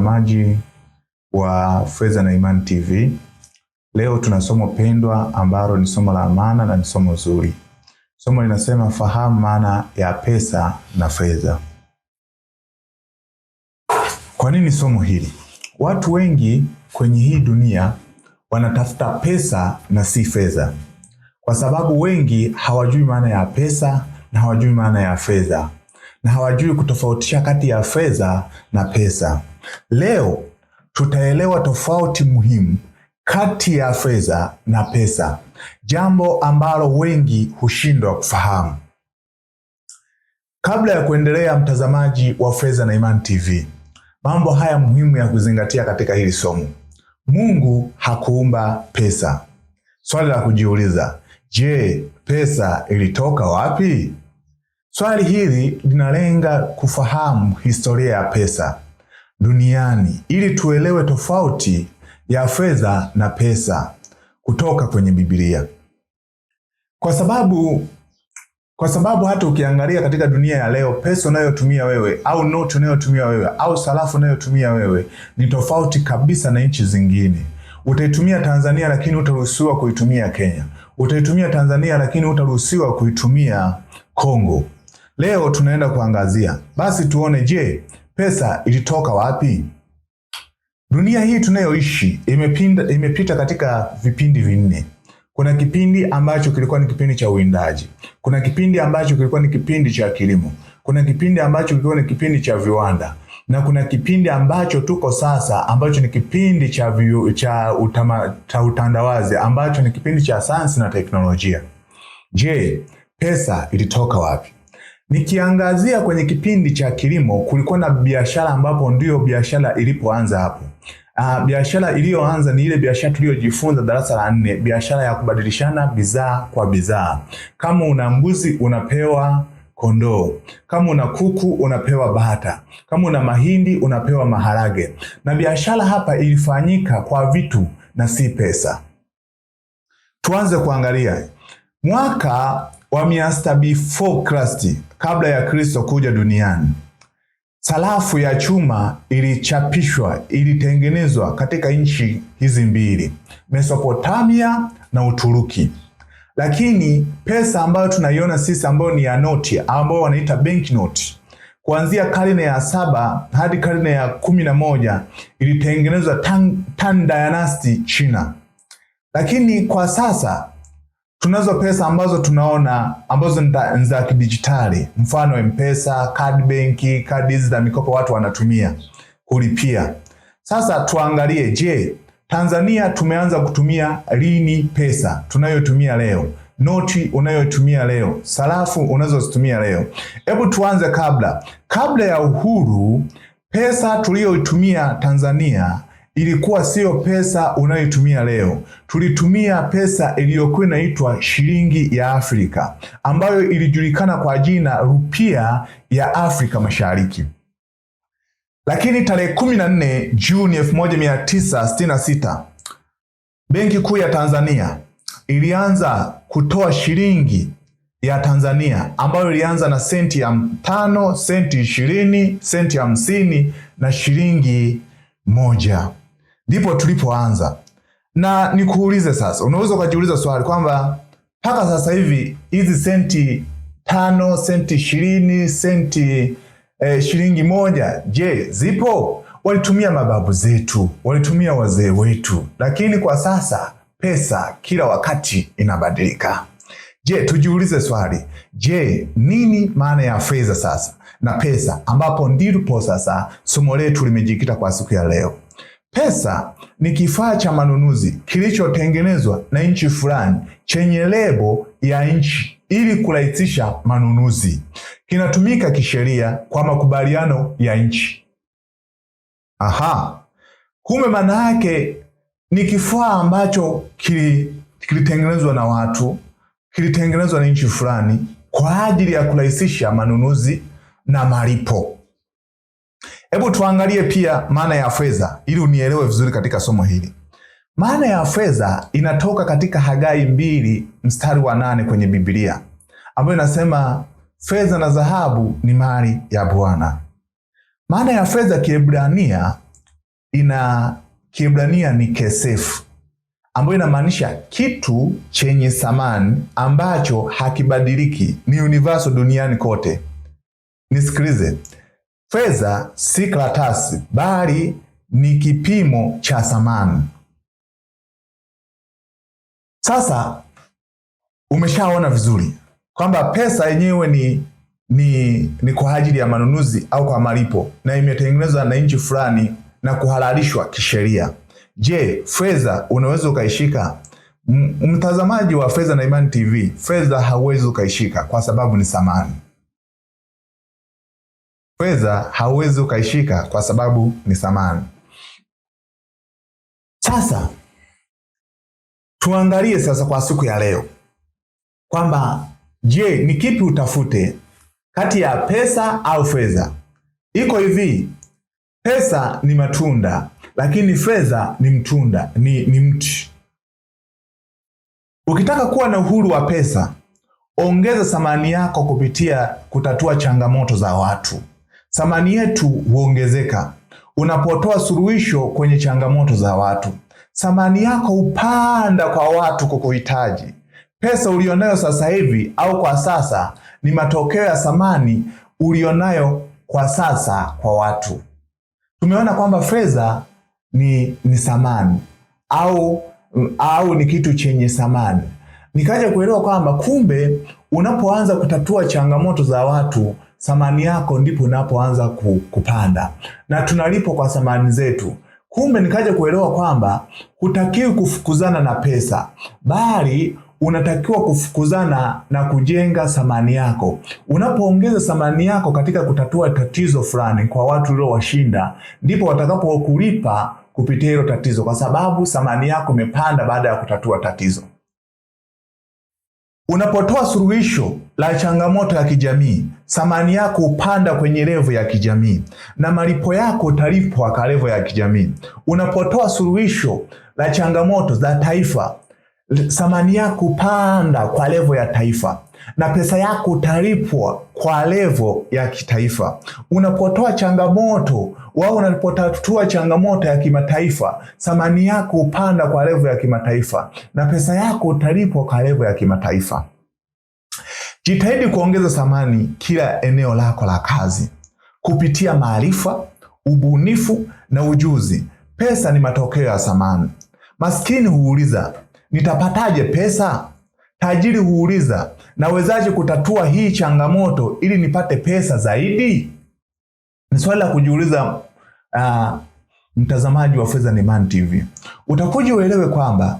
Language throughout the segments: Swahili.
mtazamaji wa Fedha na Imani TV. Leo tuna somo pendwa ambalo ni somo la maana na ni somo zuri. Somo linasema fahamu maana ya pesa na fedha. Kwa nini somo hili? Watu wengi kwenye hii dunia wanatafuta pesa na si fedha. Kwa sababu wengi hawajui maana ya pesa na hawajui maana ya fedha. Na hawajui kutofautisha kati ya fedha na pesa. Leo tutaelewa tofauti muhimu kati ya fedha na pesa, jambo ambalo wengi hushindwa kufahamu. Kabla ya kuendelea, mtazamaji wa Fedha na Imani TV, mambo haya muhimu ya kuzingatia katika hili somo. Mungu hakuumba pesa. Swali la kujiuliza, je, pesa ilitoka wapi? Swali hili linalenga kufahamu historia ya pesa duniani ili tuelewe tofauti ya fedha na pesa kutoka kwenye Biblia. Kwa sababu hata ukiangalia katika dunia ya leo, pesa unayotumia wewe au noti unayotumia wewe au sarafu unayotumia wewe ni tofauti kabisa na nchi zingine. Utaitumia Tanzania lakini utaruhusiwa kuitumia Kenya. Utaitumia Tanzania lakini utaruhusiwa kuitumia Kongo. Leo tunaenda kuangazia, basi tuone, je, pesa ilitoka wapi? Dunia hii tunayoishi imepita katika vipindi vinne. Kuna kipindi ambacho kilikuwa ni kipindi cha uwindaji. Kuna kipindi ambacho kilikuwa ni kipindi cha kilimo. Kuna kipindi ambacho kilikuwa ni kipindi cha viwanda. Na kuna kipindi ambacho tuko sasa ambacho ni kipindi cha utandawazi, ambacho ni kipindi cha sayansi na teknolojia. Je, pesa ilitoka wapi? Nikiangazia kwenye kipindi cha kilimo, kulikuwa na biashara ambapo ndio biashara ilipoanza hapo. Biashara iliyoanza ni ile biashara tuliyojifunza darasa la 4, biashara ya kubadilishana bidhaa kwa bidhaa. Kama una mbuzi unapewa kondoo, kama una kuku unapewa bata, kama una mahindi unapewa maharage. Na biashara hapa ilifanyika kwa vitu na si pesa. Tuanze kuangalia mwaka wa 600 before Christ, kabla ya Kristo kuja duniani. Sarafu ya chuma ilitengenezwa katika nchi hizi mbili, Mesopotamia na Uturuki. Lakini pesa ambayo tunaiona sisi ambayo ni ya noti, ambayo wanaita banknote, kuanzia karne ya 7 hadi karne ya 11 ilitengenezwa Tang Dynasty China. Lakini kwa sasa tunazo pesa ambazo tunaona ambazo ni za kidijitali, mfano M-Pesa, card benki, kadi hizi za mikopo watu wanatumia kulipia. Sasa tuangalie, je, Tanzania tumeanza kutumia lini pesa tunayotumia leo? Noti unayotumia leo, sarafu unazozitumia leo. Hebu tuanze kabla ya uhuru. Pesa tuliyotumia Tanzania ilikuwa sio pesa unayotumia leo. Tulitumia pesa iliyokuwa inaitwa shilingi ya Afrika, ambayo ilijulikana kwa jina rupia ya Afrika Mashariki. Lakini tarehe 14 Juni 1966, Benki Kuu ya Tanzania ilianza kutoa shilingi ya Tanzania, ambayo ilianza na senti ya 5, senti 20, senti 50 na shilingi 1. Ndipo tulipoanza. Na nikuulize sasa, unaweza ukajiuliza swali kwamba mpaka sasa hivi hizi senti 5, senti 20, senti shilingi 1, je, zipo? Walitumia mababu zetu, walitumia wazee wetu. Lakini kwa sasa pesa kila wakati inabadilika. Je, tujiulize swali, je, nini maana ya fedha sasa na pesa, ambapo ndipo sasa somo letu limejikita kwa siku ya leo. Pesa ni kifaa cha manunuzi kilichotengenezwa na nchi fulani chenye lebo ya nchi ili kurahisisha manunuzi. Kinatumika kisheria kwa makubaliano ya nchi. Kumbe maana yake ni kifaa ambacho kilitengenezwa na watu, kilitengenezwa na nchi fulani kwa ajili ya kurahisisha manunuzi na malipo. Hebu tuangalie pia maana ya fedha ili unielewe vizuri katika somo hili. Maana ya fedha inatoka katika Hagai 2 mstari wa 8 kwenye Biblia, ambayo inasema fedha na dhahabu ni mali ya Bwana. Maana ya fedha Kiebrania ina Kiebrania ni kesef, ambayo inamaanisha kitu chenye thamani ambacho hakibadiliki, ni universal duniani kote. Nisikilize, fedha si karatasi bali ni kipimo cha thamani. Sasa umeshaona vizuri kwamba pesa yenyewe ni kwa ajili ya manunuzi au kwa malipo, na imetengenezwa na nchi fulani na kuhalalishwa kisheria. Je, fedha unaweza ukaishika? Mtazamaji wa Fedha na Imani TV, fedha hauwezi ukaishika kwa sababu ni thamani. Fedha hauwezi ukaishika kwa sababu ni thamani. Sasa tuangalie sasa kwa siku ya leo kwamba je, ni kipi utafute kati ya pesa au fedha? Iko hivi, pesa ni matunda, lakini fedha ni mtunda, ni mti. Ukitaka kuwa na uhuru wa pesa, ongeza thamani yako kupitia kutatua changamoto za watu. Thamani yetu huongezeka unapotoa suluhisho kwenye changamoto za watu. Thamani yako upanda kwa watu kukuhitaji. Pesa ulionayo sasa hivi au kwa sasa ni matokeo ya thamani ulionayo kwa sasa kwa watu. Tumeona kwamba fedha ni thamani au ni kitu chenye thamani. Nikaja kuelewa kwamba kumbe unapoanza kutatua changamoto za watu, thamani yako ndipo unapoanza kupanda, na tunalipo kwa thamani zetu. Kumbe nikaja kuelewa kwamba hutakiwi kufukuzana na pesa, bali unatakiwa kufukuzana na kujenga thamani yako. Unapoongeza thamani yako katika kutatua tatizo fulani kwa watu uliowashinda, ndipo watakapokulipa kupitia hilo tatizo, kwa sababu thamani yako imepanda baada ya kutatua tatizo. Unapotoa suluhisho la changamoto ya kijamii, thamani yako upanda kwenye level ya kijamii na malipo yako utalipwa kwa level ya kijamii. Unapotoa suluhisho la changamoto za taifa, thamani yako upanda kwa level ya taifa na pesa yako utalipwa kwa level ya kitaifa. Unapotoa changamoto unapotatua changamoto ya kimataifa, thamani yako upanda kwa level ya kimataifa na pesa yako utalipwa kwa level ya kimataifa. Jitahidi kuongeza thamani kila eneo lako la kazi kupitia maarifa, ubunifu na ujuzi. Pesa ni matokeo ya thamani. Maskini huuliza, nitapataje pesa? Tajiri huuliza, nawezaje kutatua hii changamoto ili nipate pesa zaidi? Ni swali la kujiuliza, mtazamaji wa Fedha na Imani TV. Utakuja uelewe kwamba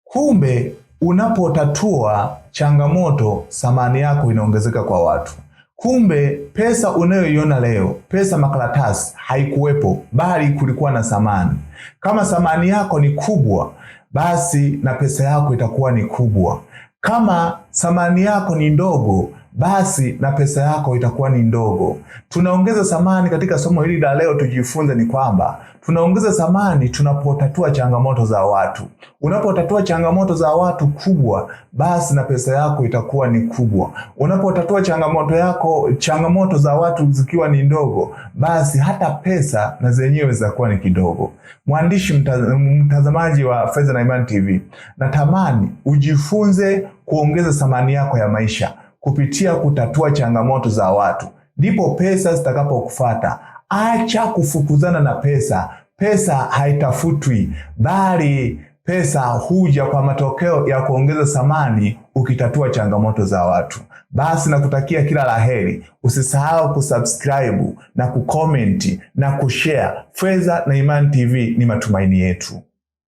kumbe unapotatua changamoto, thamani yako inaongezeka kwa watu. Kumbe pesa unayoiona leo, pesa makaratasi, haikuwepo, bali kulikuwa na thamani. Kama thamani yako ni kubwa, basi na pesa yako itakuwa ni kubwa. Kama thamani yako ni ndogo, basi na pesa yako itakuwa ni ndogo. Tunaongeza thamani katika somo hili la leo. Tujifunze ni kwamba tunaongeza thamani tunapotatua changamoto za watu. Unapotatua changamoto za watu kubwa, basi na pesa yako itakuwa ni kubwa. Unapotatua changamoto za watu zikiwa ni ndogo, basi hata pesa na zenyewe zitakuwa ni kidogo. Mwandishi, mtazamaji wa Fedha na Imani TV, natamani ujifunze kuongeza thamani yako ya maisha kupitia kutatua changamoto za watu, ndipo pesa zitakapokufuata. Acha kufukuzana na pesa. Pesa haitafutwi, bali pesa huja kwa matokeo ya kuongeza thamani ukitatua changamoto za watu. Basi nakutakia kila laheri. Usisahau kusubscribe na kucomment na kushare. Fedha na Imani TV ni matumaini yetu.